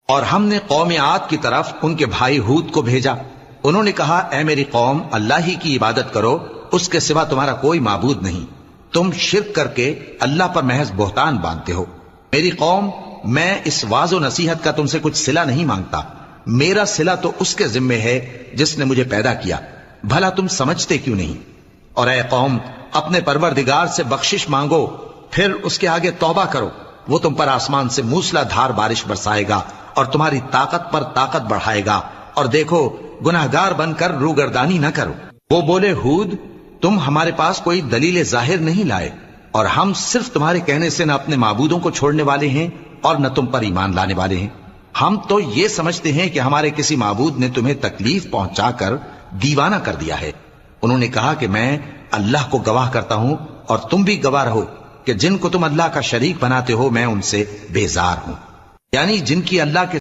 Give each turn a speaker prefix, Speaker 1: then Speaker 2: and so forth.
Speaker 1: اور ہم نے قوم عاد کی طرف ان کے بھائی ہود کو بھیجا. انہوں نے کہا اے میری قوم اللہ ہی کی عبادت کرو، اس کے سوا تمہارا کوئی معبود نہیں. تم شرک کر کے اللہ پر محض بہتان باندھتے ہو. میری قوم میں اس واعظ و نصیحت کا تم سے کچھ صلہ نہیں مانگتا، میرا صلہ تو اس کے ذمے ہے جس نے مجھے پیدا کیا. بھلا تم سمجھتے کیوں نہیں؟ اور اے قوم اپنے پروردگار سے بخشش مانگو، پھر اس کے آگے توبہ کرو، وہ تم پر آسمان سے موسلا دھار بارش برسائے گا اور تمہاری طاقت پر طاقت بڑھائے گا. اور دیکھو گناہگار بن کر روگردانی نہ کرو. وہ بولے ہود تم ہمارے پاس کوئی دلیل ظاہر نہیں لائے، اور ہم صرف تمہارے کہنے سے نہ اپنے معبودوں کو چھوڑنے والے ہیں اور نہ تم پر ایمان لانے والے ہیں. ہم تو یہ سمجھتے ہیں کہ ہمارے کسی معبود نے تمہیں تکلیف پہنچا کر دیوانہ کر دیا ہے. انہوں نے کہا کہ میں اللہ کو گواہ کرتا ہوں اور تم بھی گواہ رہو کہ جن کو تم اللہ کا شریک بناتے ہو میں ان سے بیزار ہوں، یعنی جن کی اللہ کے